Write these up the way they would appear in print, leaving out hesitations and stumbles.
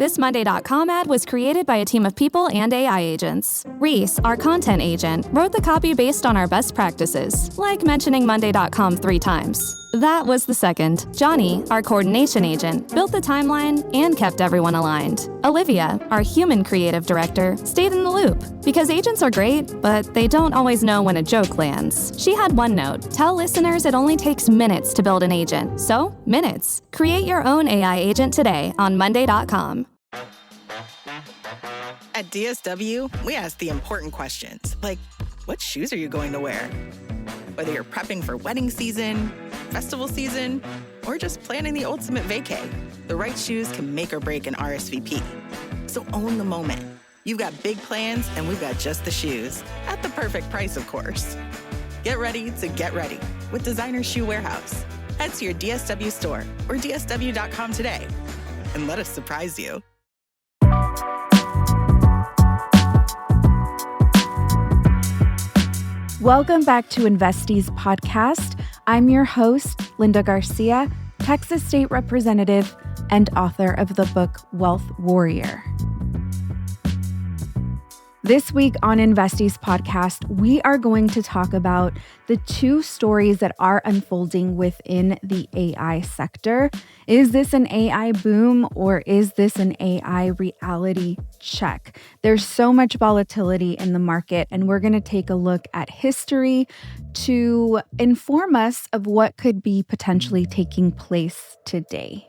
This Monday.com ad was created by a team of people and AI agents. Reese, our content agent, wrote the copy based on our best practices, like mentioning Monday.com 3 times. That was the second. Johnny, our coordination agent, built the timeline and kept everyone aligned. Olivia, our human creative director, stayed in the loop. Because agents are great, but they don't always know when a joke lands. She had one note: tell listeners it only takes minutes to build an agent. So, minutes. Create your own AI agent today on Monday.com. At DSW, we ask the important questions, like, what shoes are you going to wear? Whether you're prepping for wedding season, festival season, or just planning the ultimate vacay, the right shoes can make or break an RSVP. So own the moment. You've got big plans, and we've got just the shoes. At the perfect price, of course. Get ready to get ready with Designer Shoe Warehouse. Head to your DSW store or dsw.com today, and let us surprise you. Welcome back to Investies podcast. I'm your host, Linda Garcia, Texas State Representative and author of the book Wealth Warrior. This week on Investies podcast, we are going to talk about the 2 stories that are unfolding within the AI sector. Is this an AI boom or is this an AI reality check? There's so much volatility in the market, and we're going to take a look at history to inform us of what could be potentially taking place today.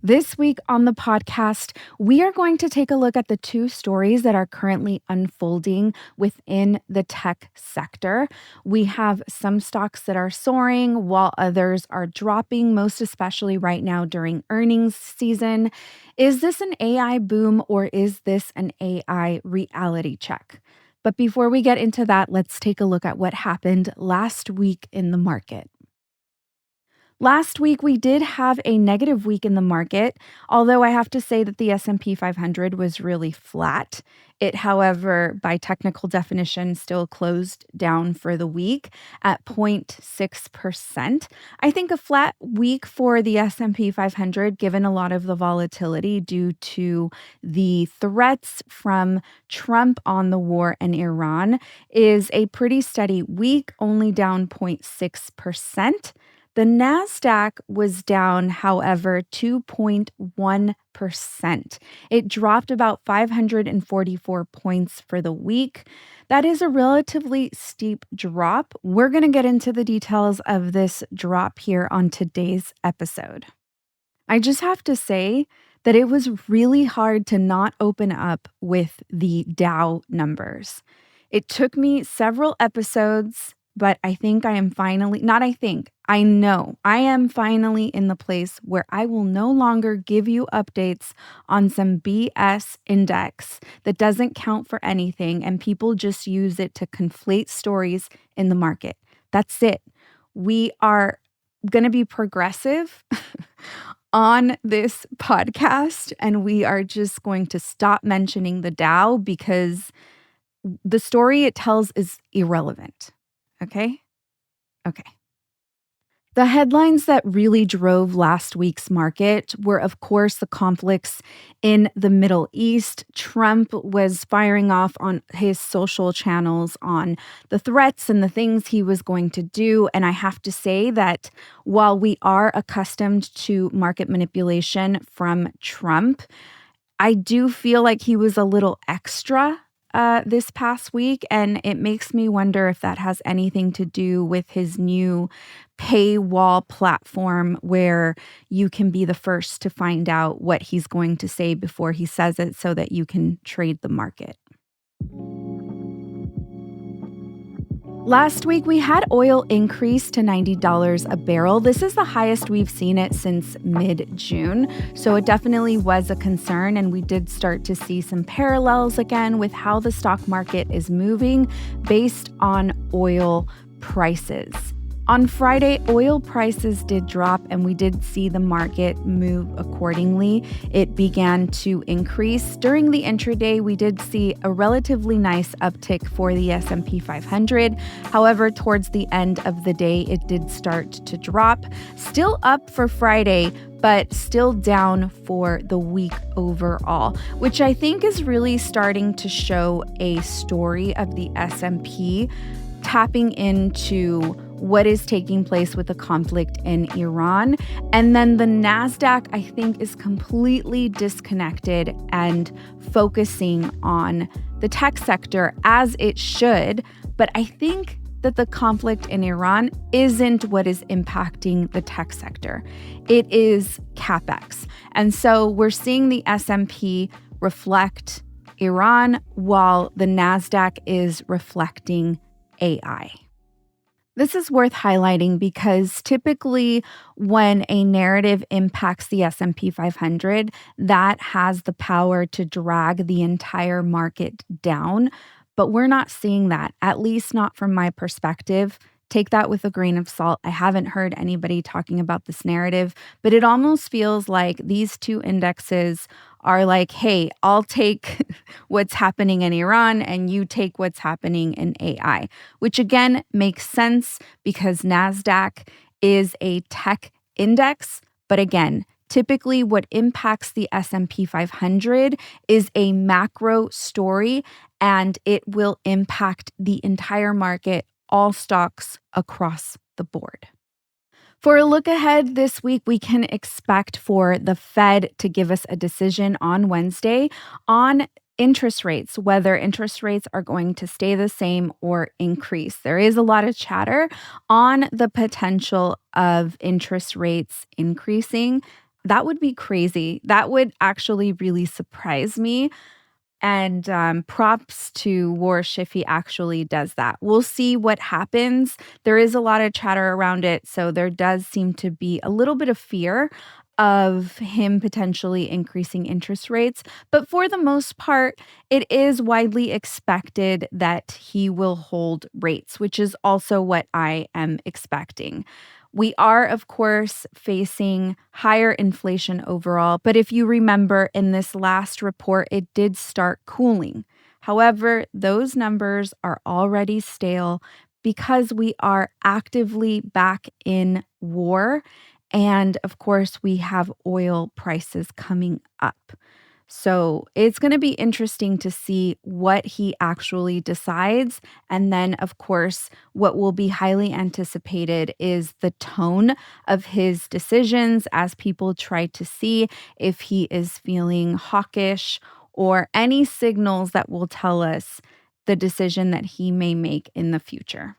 This week on the podcast, we are going to take a look at the 2 stories that are currently unfolding within the tech sector. We have some stocks that are soaring while others are dropping, most especially right now during earnings season. Is this an AI boom or is this an AI reality check? But before we get into that, let's take a look at what happened last week in the market. Last week, we did have a negative week in the market, although I have to say that the S&P 500 was really flat. It, however, by technical definition, still closed down for the week at 0.6%. I think a flat week for the S&P 500, given a lot of the volatility due to the threats from Trump on the war in Iran, is a pretty steady week, only down 0.6%. The NASDAQ was down, however, 2.1%. It dropped about 544 points for the week. That is a relatively steep drop. We're going to get into the details of this drop here on today's episode. I just have to say that it was really hard to not open up with the Dow numbers. It took me several episodes, but I think I am finally, I know I am finally in the place where I will no longer give you updates on some BS index that doesn't count for anything and people just use it to conflate stories in the market. That's it. We are going to be progressive on this podcast, and we are just going to stop mentioning the Dow because the story it tells is irrelevant. Okay. The headlines that really drove last week's market were, of course, the conflicts in the Middle East. Trump was firing off on his social channels on the threats and the things he was going to do. And I have to say that while we are accustomed to market manipulation from Trump, I do feel like he was a little extra this past week, and it makes me wonder if that has anything to do with his new paywall platform where you can be the first to find out what he's going to say before he says it so that you can trade the market. Last week, we had oil increase to $90 a barrel. This is the highest we've seen it since mid-June. So it definitely was a concern, and we did start to see some parallels again with how the stock market is moving based on oil prices. On Friday, oil prices did drop and we did see the market move accordingly. It began to increase. During the intraday, we did see a relatively nice uptick for the S&P 500. However, towards the end of the day, it did start to drop. Still up for Friday, but still down for the week overall, which I think is really starting to show a story of the S&P tapping into what is taking place with the conflict in Iran. And then the NASDAQ, I think, is completely disconnected and focusing on the tech sector as it should. But I think that the conflict in Iran isn't what is impacting the tech sector. It is CapEx. And so we're seeing the S&P reflect Iran while the NASDAQ is reflecting AI. This is worth highlighting because typically when a narrative impacts the S&P 500, that has the power to drag the entire market down. But we're not seeing that, at least not from my perspective. Take that with a grain of salt. I haven't heard anybody talking about this narrative, but it almost feels like these two indexes are like, hey, I'll take what's happening in Iran and you take what's happening in AI, which again makes sense because NASDAQ is a tech index. But again, typically what impacts the S&P 500 is a macro story and it will impact the entire market, all stocks across the board. For a look ahead this week, we can expect for the Fed to give us a decision on Wednesday on interest rates, whether interest rates are going to stay the same or increase. There is a lot of chatter on the potential of interest rates increasing. That would be crazy. That would actually really surprise me. And props to Warsh if he actually does that. We'll see what happens. There is a lot of chatter around it, so there does seem to be a little bit of fear of him potentially increasing interest rates. But for the most part, it is widely expected that he will hold rates, which is also what I am expecting. We are, of course, facing higher inflation overall, but if you remember in this last report, it did start cooling. However, those numbers are already stale because we are actively back in war. And of course, we have oil prices coming up. So it's going to be interesting to see what he actually decides. And then, of course, what will be highly anticipated is the tone of his decisions as people try to see if he is feeling hawkish or any signals that will tell us the decision that he may make in the future.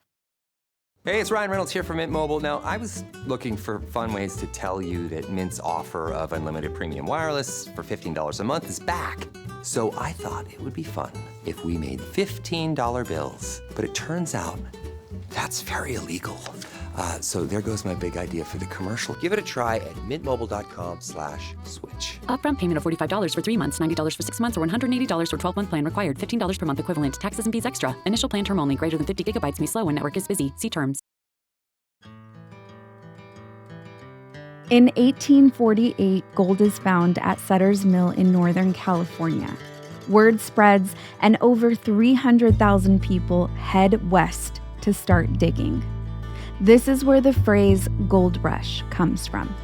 Hey, it's Ryan Reynolds here from Mint Mobile. Now, I was looking for fun ways to tell you that Mint's offer of unlimited premium wireless for $15 a month is back. So I thought it would be fun if we made $15 bills. But it turns out that's very illegal. So there goes my big idea for the commercial. Give it a try at mintmobile.com/switch. Upfront payment of $45 for 3 months, $90 for 6 months, or $180 for 12-month plan required. $15 per month equivalent. Taxes and fees extra. Initial plan term only. Greater than 50 gigabytes may slow when network is busy. See terms. In 1848, gold is found at Sutter's Mill in Northern California. Word spreads, and over 300,000 people head west to start digging. This is where the phrase gold rush comes from.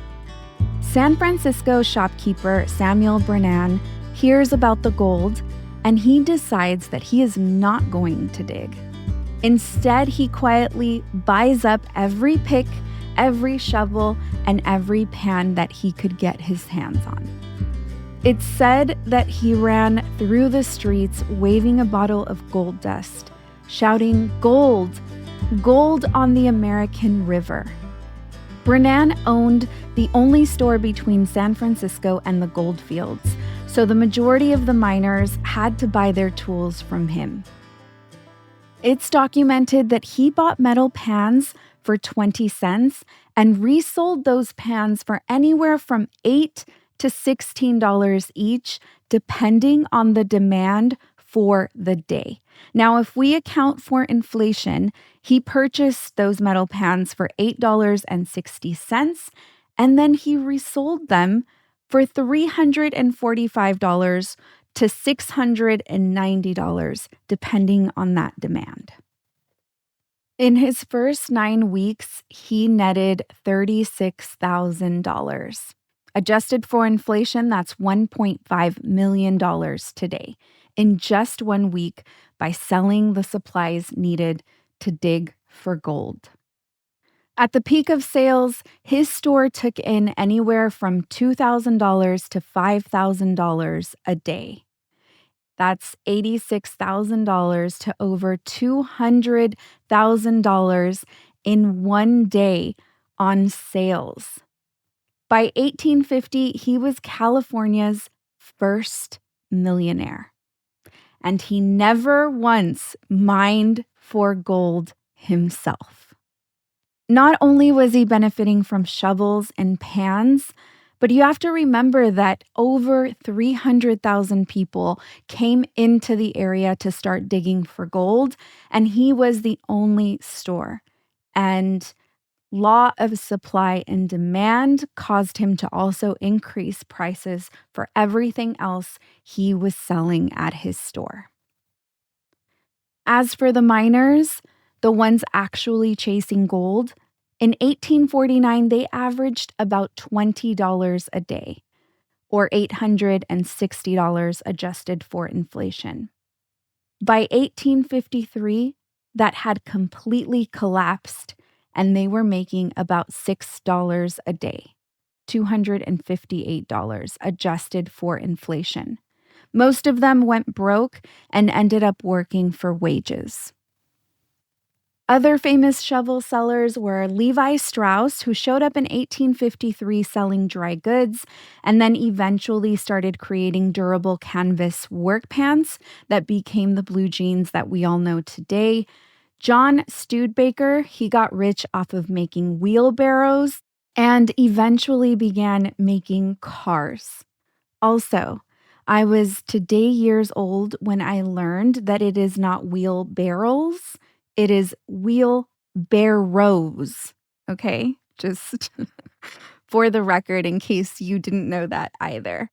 San Francisco shopkeeper Samuel Brennan hears about the gold, and he decides that he is not going to dig. Instead, he quietly buys up every pick, every shovel, and every pan that he could get his hands on. It's said that he ran through the streets waving a bottle of gold dust, shouting, "Gold! Gold on the American River." Brennan owned the only store between San Francisco and the gold fields, so the majority of the miners had to buy their tools from him. It's documented that he bought metal pans for 20 cents and resold those pans for anywhere from $8 to $16 each, depending on the demand for the day. Now, if we account for inflation, he purchased those metal pans for $8.60, and then he resold them for $345 to $690, depending on that demand. In his first 9 weeks, he netted $36,000. Adjusted for inflation, that's $1.5 million today in just 1 week by selling the supplies needed to dig for gold. At the peak of sales, his store took in anywhere from $2,000 to $5,000 a day. That's $86,000 to over $200,000 in 1 day on sales. By 1850, he was California's first millionaire. And he never once mined for gold himself. Not only was he benefiting from shovels and pans, but you have to remember that over 300,000 people came into the area to start digging for gold, and he was the only store. And law of supply and demand caused him to also increase prices for everything else he was selling at his store. As for the miners, the ones actually chasing gold, in 1849, they averaged about $20 a day, or $860 adjusted for inflation. By 1853, that had completely collapsed, and they were making about $6 a day, $258 adjusted for inflation. Most of them went broke and ended up working for wages. Other famous shovel sellers were Levi Strauss, who showed up in 1853 selling dry goods and then eventually started creating durable canvas work pants that became the blue jeans that we all know today. John Studebaker, he got rich off of making wheelbarrows and eventually began making cars. Also, I was today years old when I learned that it is not wheelbarrows, it is wheelbarrows, okay? Just for the record, in case you didn't know that either.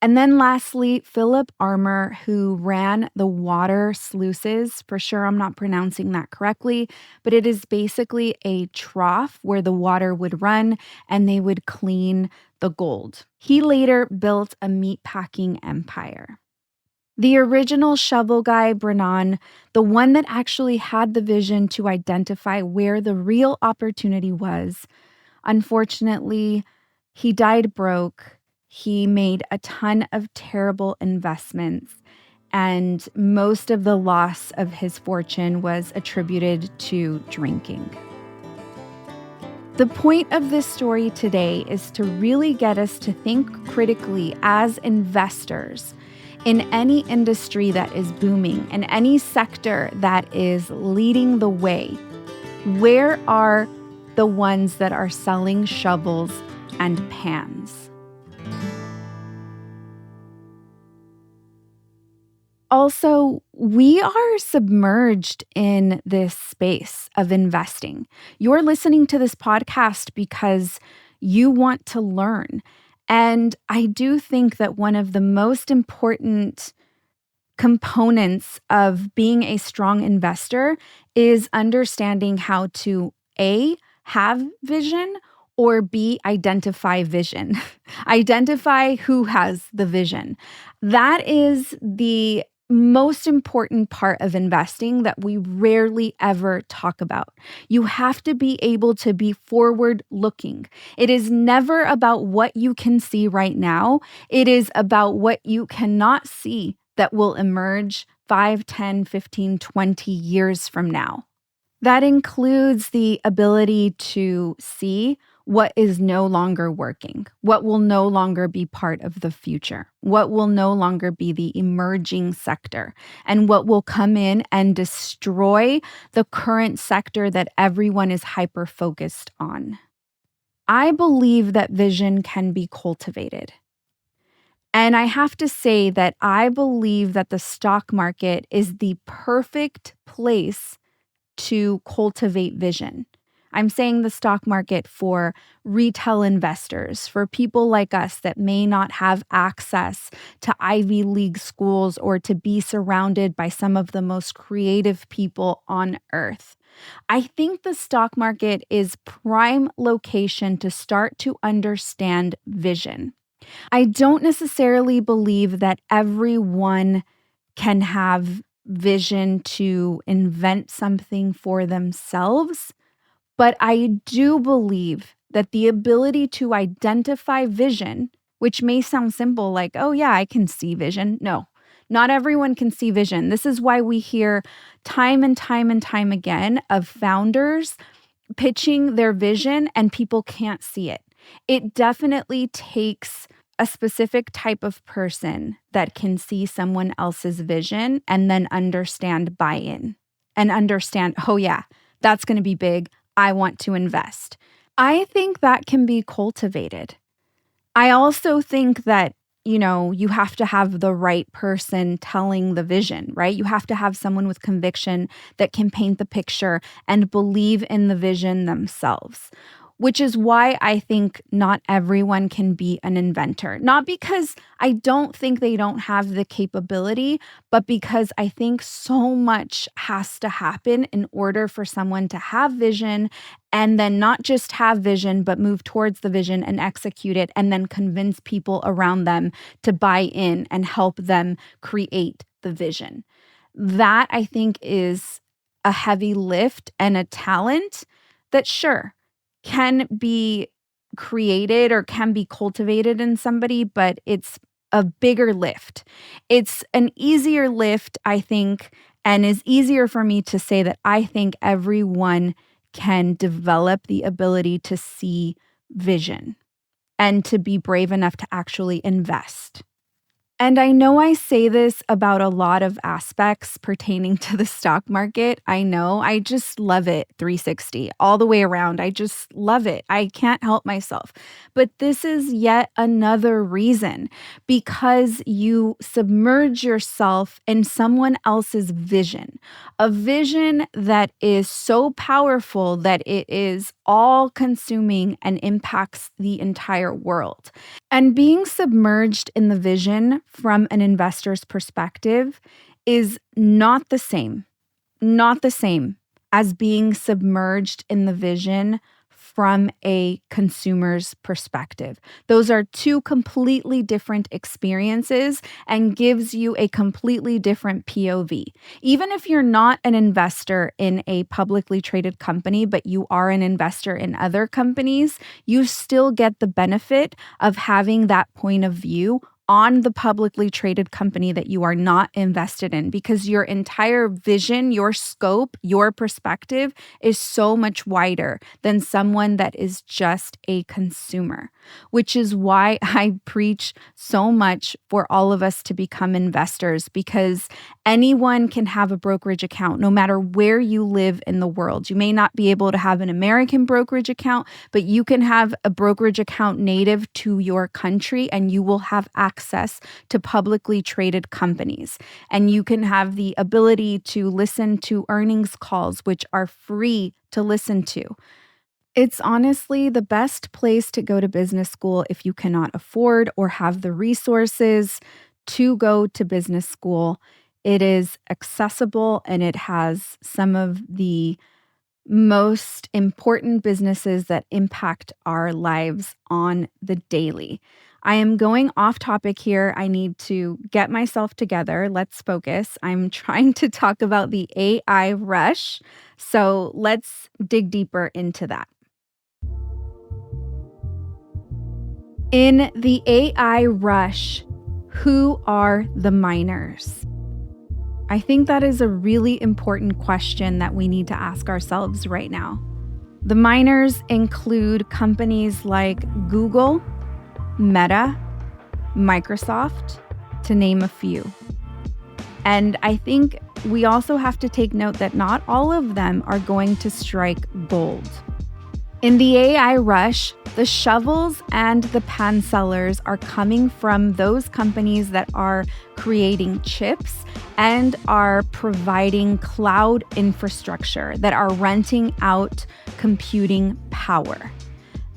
And then lastly, Philip Armour, who ran the water sluices. For sure, I'm not pronouncing that correctly, but it is basically a trough where the water would run and they would clean the gold. He later built a meatpacking empire. The original shovel guy, Brennan, the one that actually had the vision to identify where the real opportunity was, unfortunately, he died broke. He made a ton of terrible investments, and most of the loss of his fortune was attributed to drinking. The point of this story today is to really get us to think critically as investors in any industry that is booming, in any sector that is leading the way. Where are the ones that are selling shovels and pans? Also, we are submerged in this space of investing. You're listening to this podcast because you want to learn. And I do think that one of the most important components of being a strong investor is understanding how to A, have vision, or B, identify vision. Identify who has the vision. That is the most important part of investing that we rarely ever talk about. You have to be able to be forward looking. It is never about what you can see right now. It is about what you cannot see that will emerge 5, 10, 15, 20 years from now. That includes the ability to see what is no longer working, what will no longer be part of the future, what will no longer be the emerging sector, and what will come in and destroy the current sector that everyone is hyper-focused on. I believe that vision can be cultivated. And I have to say that I believe that the stock market is the perfect place to cultivate vision. I'm saying the stock market for retail investors, for people like us that may not have access to Ivy League schools or to be surrounded by some of the most creative people on earth. I think the stock market is prime location to start to understand vision. I don't necessarily believe that everyone can have vision to invent something for themselves, but I do believe that the ability to identify vision, which may sound simple, like, oh yeah, I can see vision. No, not everyone can see vision. This is why we hear time and time and time again of founders pitching their vision and people can't see it. It definitely takes a specific type of person that can see someone else's vision and then understand buy-in and understand, oh yeah, that's going to be big. I want to invest. I think that can be cultivated. I also think that, you have to have the right person telling the vision, right? You have to have someone with conviction that can paint the picture and believe in the vision themselves, which is why I think not everyone can be an inventor. Not because I don't think they don't have the capability, but because I think so much has to happen in order for someone to have vision and then not just have vision, but move towards the vision and execute it and then convince people around them to buy in and help them create the vision. That, I think, is a heavy lift and a talent that, sure, can be created or can be cultivated in somebody, but it's a bigger lift. It's an easier lift, I think, and is easier for me to say that I think everyone can develop the ability to see vision and to be brave enough to actually invest. And I know I say this about a lot of aspects pertaining to the stock market. I know, I just love it 360 all the way around. I just love it. I can't help myself. But this is yet another reason, because you submerge yourself in someone else's vision, a vision that is so powerful that it is all consuming and impacts the entire world. And being submerged in the vision from an investor's perspective is not the same as being submerged in the vision from a consumer's perspective. Those are two completely different experiences and gives you a completely different POV. Even if you're not an investor in a publicly traded company, but you are an investor in other companies, you still get the benefit of having that point of view on the publicly traded company that you are not invested in, because your entire vision, your scope, your perspective is so much wider than someone that is just a consumer, which is why I preach so much for all of us to become investors, because anyone can have a brokerage account no matter where you live in the world. You may not be able to have an American brokerage account, but you can have a brokerage account native to your country and you will have access to publicly traded companies. And you can have the ability to listen to earnings calls, which are free to listen to. It's honestly the best place to go to business school if you cannot afford or have the resources to go to business school. It is accessible and it has some of the most important businesses that impact our lives on the daily. I am going off topic here. I need to get myself together. Let's focus. I'm trying to talk about the AI rush. So let's dig deeper into that. In the AI rush, who are the miners? I think that is a really important question that we need to ask ourselves right now. The miners include companies like Google, Meta, Microsoft, to name a few. And I think we also have to take note that not all of them are going to strike gold. In the AI rush, The shovels and the pan sellers are coming from those companies that are creating chips and are providing cloud infrastructure, that are renting out computing power.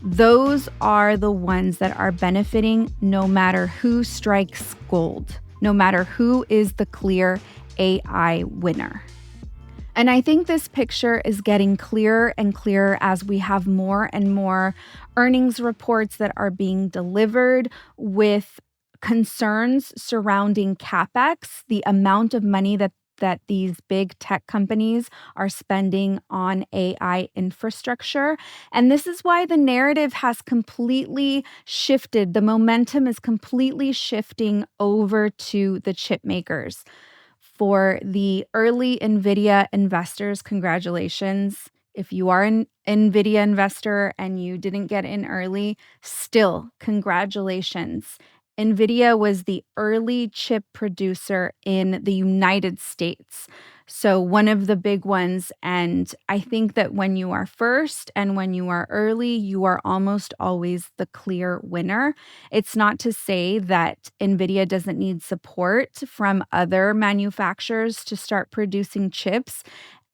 Those are the ones that are benefiting no matter who strikes gold, no matter who is the clear AI winner. And I think this picture is getting clearer and clearer as we have more and more earnings reports that are being delivered with concerns surrounding CapEx, the amount of money that these big tech companies are spending on AI infrastructure. And this is why the narrative has completely shifted. The momentum is completely shifting over to the chip makers. For the early NVIDIA investors, congratulations. If you are an NVIDIA investor and you didn't get in early, still congratulations. NVIDIA was the early chip producer in the United States. So one of the big ones. And I think that when you are first and when you are early, you are almost always the clear winner. It's not to say that NVIDIA doesn't need support from other manufacturers to start producing chips.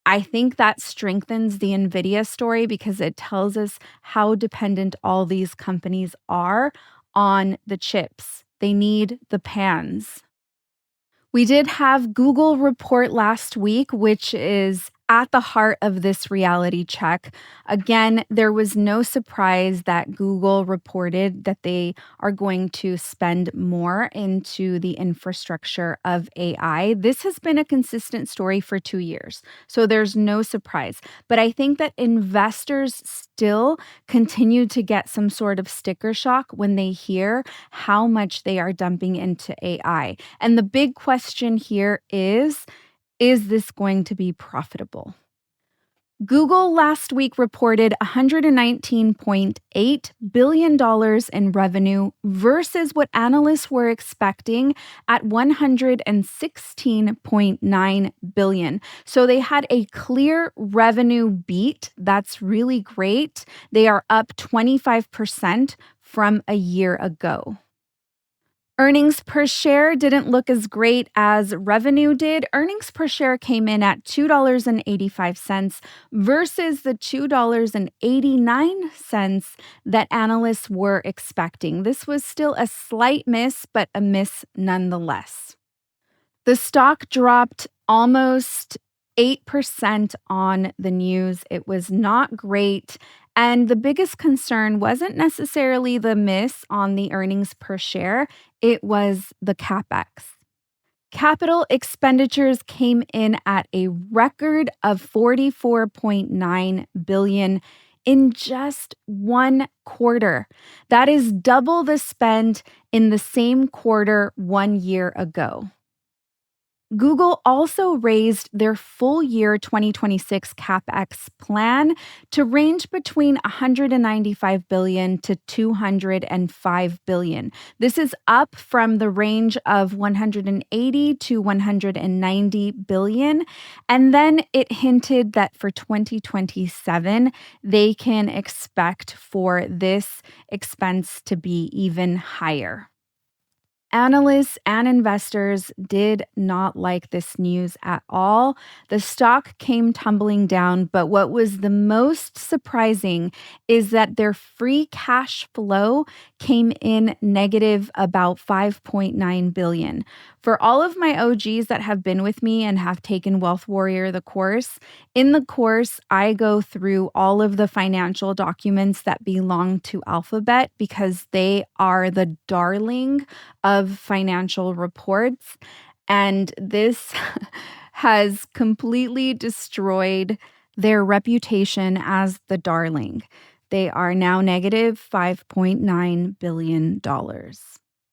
I think that strengthens the NVIDIA story because it tells us how dependent all these companies are on the chips. They need the pans. We did have Google report last week, which is at the heart of this reality check. Again, there was no surprise that Google reported that they are going to spend more into the infrastructure of AI. This has been a consistent story for 2 years, so there's no surprise. But I think that investors still continue to get some sort of sticker shock when they hear how much they are dumping into AI. And the big question here is this going to be profitable? Google last week reported $119.8 billion in revenue versus what analysts were expecting at $116.9 billion. So they had a clear revenue beat. That's really great. They are up 25% from a year ago. Earnings per share didn't look as great as revenue did. Earnings per share came in at $2.85 versus the $2.89 that analysts were expecting. This was still a slight miss, but a miss nonetheless. The stock dropped almost 8% on the news. It was not great. And the biggest concern wasn't necessarily the miss on the earnings per share, it was the CapEx. Capital expenditures came in at a record of $44.9 billion in just one quarter. That is double the spend in the same quarter 1 year ago. Google also raised their full year 2026 CapEx plan to range between $195 billion to $205 billion. This is up from the range of $180 to $190 billion. And then it hinted that for 2027, they can expect for this expense to be even higher. Analysts and investors did not like this news at all. The stock came tumbling down, but what was the most surprising is that their free cash flow came in negative about $5.9 billion. For all of my OGs that have been with me and have taken Wealth Warrior, the course, in the course, I go through all of the financial documents that belong to Alphabet because they are the darling of financial reports. And this has completely destroyed their reputation as the darling. They are now negative $5.9 billion.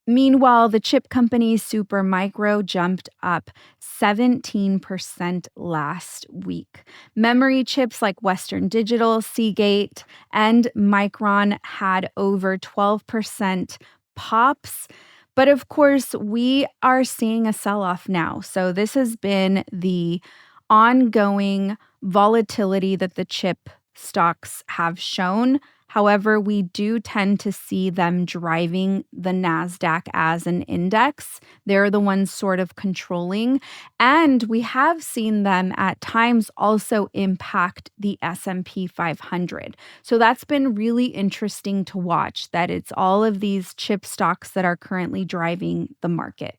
Meanwhile, the chip company Supermicro jumped up 17% last week. Memory chips like Western Digital, Seagate, and Micron had over 12% pops. But of course, we are seeing a sell-off now. So this has been the ongoing volatility that the chip stocks have shown However, we do tend to see them driving the NASDAQ as an index. They're the ones sort of controlling. And we have seen them at times also impact the S&P 500. So that's been really interesting to watch, that it's all of these chip stocks that are currently driving the market.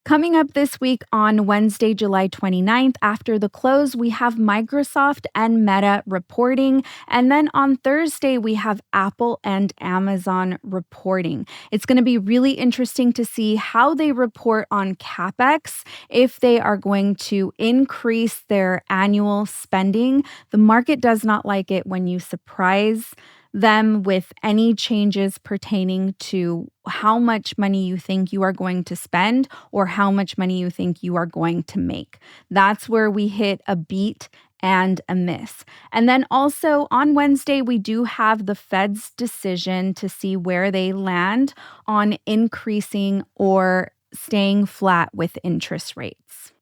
Coming up this week on Wednesday, July 29th, after the close, we have Microsoft and Meta reporting. And then on Thursday, we have Apple and Amazon reporting. It's going to be really interesting to see how they report on CapEx, if they are going to increase their annual spending. The market does not like it when you surprise them with any changes pertaining to how much money you think you are going to spend or how much money you think you are going to make. That's where we hit a beat and a miss. And then also on Wednesday, we do have the Fed's decision to see where they land on increasing or staying flat with interest rates.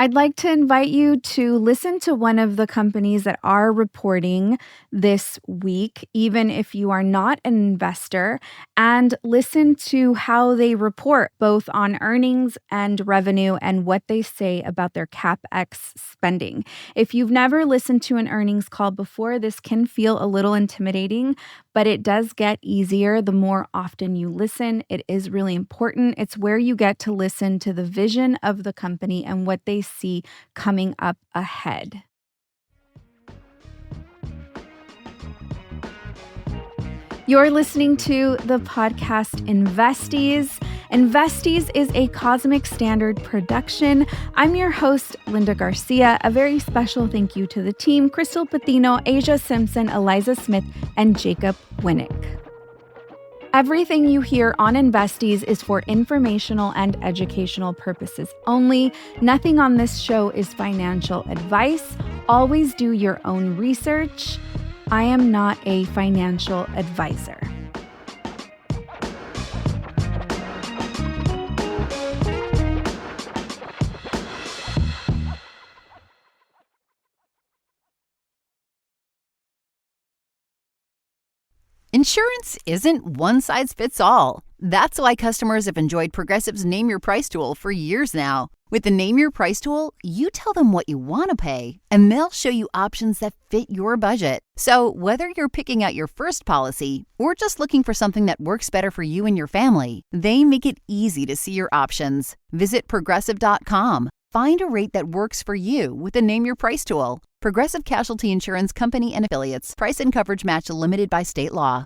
I'd like to invite you to listen to one of the companies that are reporting this week, even if you are not an investor, and listen to how they report both on earnings and revenue and what they say about their CapEx spending. If you've never listened to an earnings call before, this can feel a little intimidating, but it does get easier the more often you listen. It is really important. It's where you get to listen to the vision of the company and what they see coming up ahead. You're listening to the podcast Investies. Investies is a Cosmic Standard production. I'm your host, Linda Garcia. A very special thank you to the team, Crystal Patino, Asia Simpson, Eliza Smith, and Jacob Winnick. Everything you hear on Investies is for informational and educational purposes only. Nothing on this show is financial advice. Always do your own research. I am not a financial advisor. Insurance isn't one size fits all. That's why customers have enjoyed Progressive's Name Your Price tool for years now. With the Name Your Price tool, you tell them what you want to pay, and they'll show you options that fit your budget. So whether you're picking out your first policy or just looking for something that works better for you and your family, they make it easy to see your options. Visit Progressive.com. Find a rate that works for you with the Name Your Price tool. Progressive Casualty Insurance Company and Affiliates. Price and coverage match limited by state law.